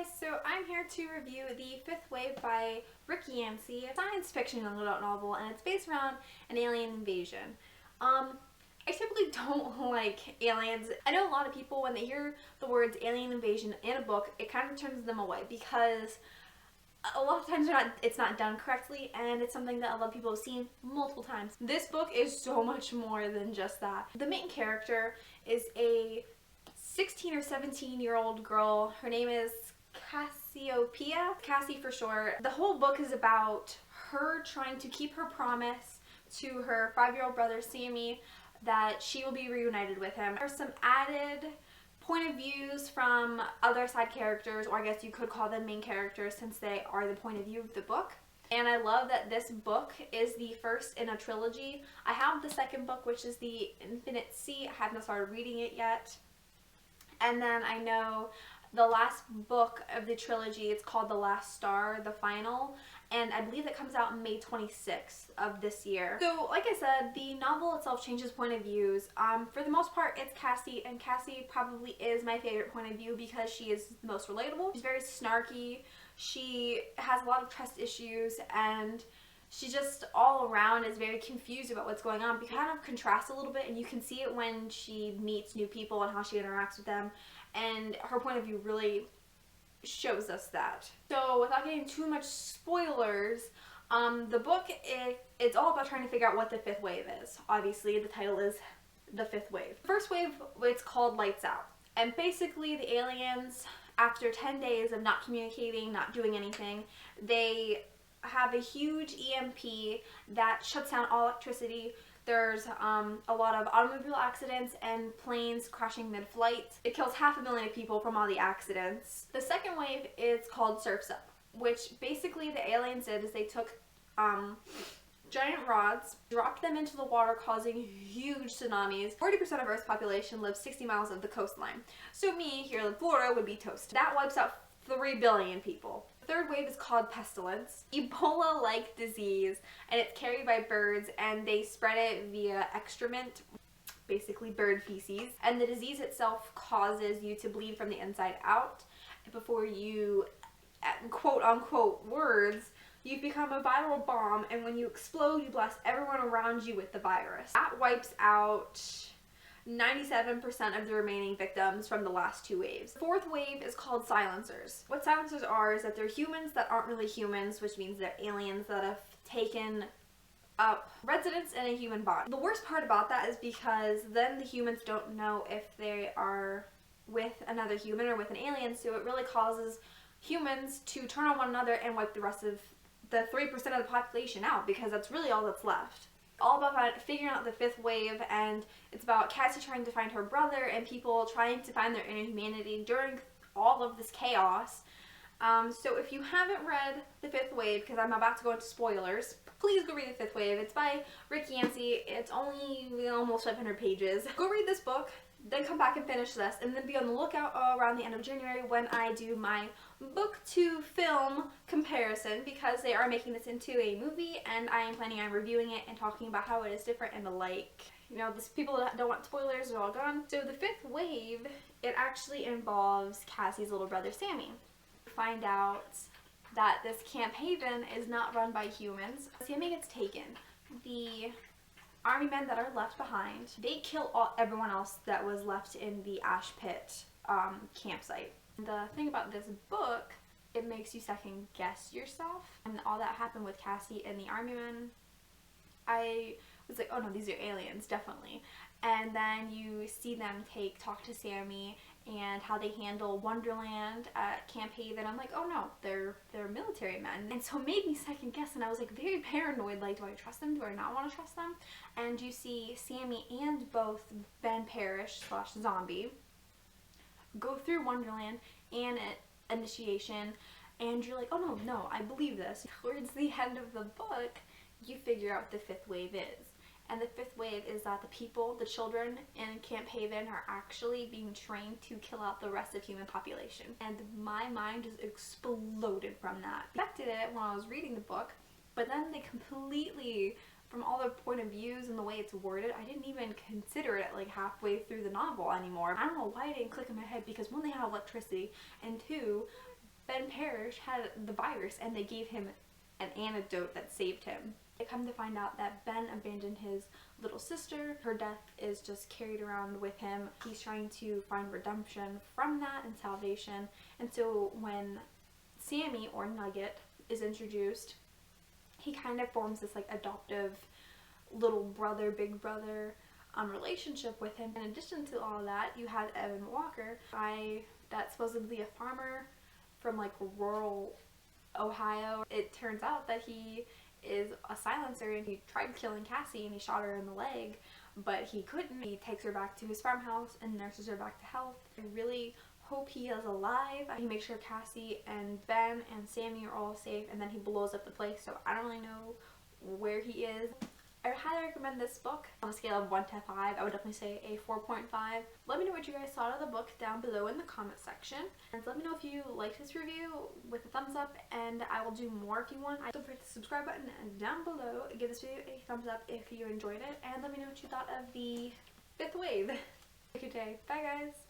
guys, so I'm here to review The Fifth Wave by Rick Yancey, a science fiction young adult novel, and it's based around an alien invasion. I typically don't like aliens. I know a lot of people, when they hear the words alien invasion in a book, it kind of turns them away because a lot of times it's not done correctly, and it's something that a lot of people have seen multiple times. This book is so much more than just that. The main character is a 16 or 17-year-old girl. Her name is Cassiopeia, Cassie for short. The whole book is about her trying to keep her promise to her 5-year-old brother Sammy that she will be reunited with him. There's some added point of views from other side characters, or I guess you could call them main characters since they are the point of view of the book. And I love that this book is the first in a trilogy. I have the second book, which is The Infinite Sea. I have not started reading it yet. And then I know the last book of the trilogy, it's called The Last Star, the final, and I believe it comes out May 26th of this year. So like I said, the novel itself changes point of views. For the most part, it's Cassie, and Cassie probably is my favorite point of view because she is the most relatable. She's very snarky, she has a lot of trust issues, and she just all around is very confused about what's going on. It kind of contrasts a little bit, and you can see it when she meets new people and how she interacts with them, and her point of view really shows us that. So without getting too much spoilers, the book, it's all about trying to figure out what the fifth wave is. Obviously, the title is The Fifth Wave. The first wave, it's called Lights Out. And basically the aliens, after 10 days of not communicating, not doing anything, they have a huge EMP that shuts down all electricity. There's a lot of automobile accidents and planes crashing mid-flight. It kills 500,000 people from all the accidents. The second wave is called Surf's Up, which basically the aliens did is they took giant rods, dropped them into the water, causing huge tsunamis. 40% of Earth's population lives 60 miles of the coastline. So me, here in Florida, would be toast. That wipes out 3 billion people. The third wave is called pestilence, Ebola-like disease, and it's carried by birds, and they spread it via excrement, basically bird feces. And the disease itself causes you to bleed from the inside out. Before you, quote-unquote words, you become a viral bomb, and when you explode, you blast everyone around you with the virus. That wipes out 97% of the remaining victims from the last 2 waves. The fourth wave is called silencers. What silencers are is that they're humans that aren't really humans, which means they're aliens that have taken up residence in a human body. The worst part about that is because then the humans don't know if they are with another human or with an alien, so it really causes humans to turn on one another and wipe the rest of the 3% of the population out, because that's really all that's left. All about figuring out the fifth wave, and it's about Cassie trying to find her brother and people trying to find their inner humanity during all of this chaos. So if you haven't read The Fifth Wave, because I'm about to go into spoilers, please go read The Fifth Wave. It's by Rick Yancey. It's only almost 500 pages. Go read this book, then come back and finish this, and then be on the lookout around the end of January when I do my book to film comparison, because they are making this into a movie, and I am planning on reviewing it and talking about how it is different and the like. You know, people that don't want spoilers are all gone. So the fifth wave, it actually involves Cassie's little brother Sammy. Find out that this Camp Haven is not run by humans. Sammy gets taken. The army men that are left behind, they kill everyone else that was left in the ash pit campsite. The thing about this book, it makes you second guess yourself, and all that happened with Cassie and the army men. I was like, oh no, these are aliens, definitely. And then you see them talk to Sammy and how they handle Wonderland at Camp Haven. I'm like, oh no, they're military men. And so it made me second guess, and I was like very paranoid, like, do I trust them, do I not want to trust them? And you see Sammy and both Ben Parrish / Zombie go through Wonderland and initiation, and you're like, oh no, I believe this. Towards the end of the book, you figure out what the fifth wave is. And the fifth wave is that the people, the children in Camp Haven, are actually being trained to kill out the rest of human population. And my mind just exploded from that. I expected it when I was reading the book, but then they completely, from all the point of views and the way it's worded, I didn't even consider it like halfway through the novel anymore. I don't know why it didn't click in my head, because one, they have electricity, and two, Ben Parrish had the virus and they gave him an antidote that saved him. They come to find out that Ben abandoned his little sister. Her death is just carried around with him. He's trying to find redemption from that and salvation. And so when Sammy, or Nugget, is introduced, he kind of forms this like adoptive little brother, big brother relationship with him. In addition to all of that, you have Evan Walker, that's supposedly a farmer from like rural Ohio. It turns out that he is a silencer and he tried killing Cassie and he shot her in the leg, but he couldn't. He takes her back to his farmhouse and nurses her back to health. I really hope he is alive. He makes sure Cassie and Ben and Sammy are all safe, and then he blows up the place, so I don't really know where he is. I highly recommend this book. On a scale of 1 to 5, I would definitely say a 4.5. Let me know what you guys thought of the book down below in the comment section. And let me know if you liked this review with a thumbs up, and I will do more if you want. Don't forget the subscribe button down below. Give this video a thumbs up if you enjoyed it, and let me know what you thought of the 5th wave. Have a good day. Bye guys!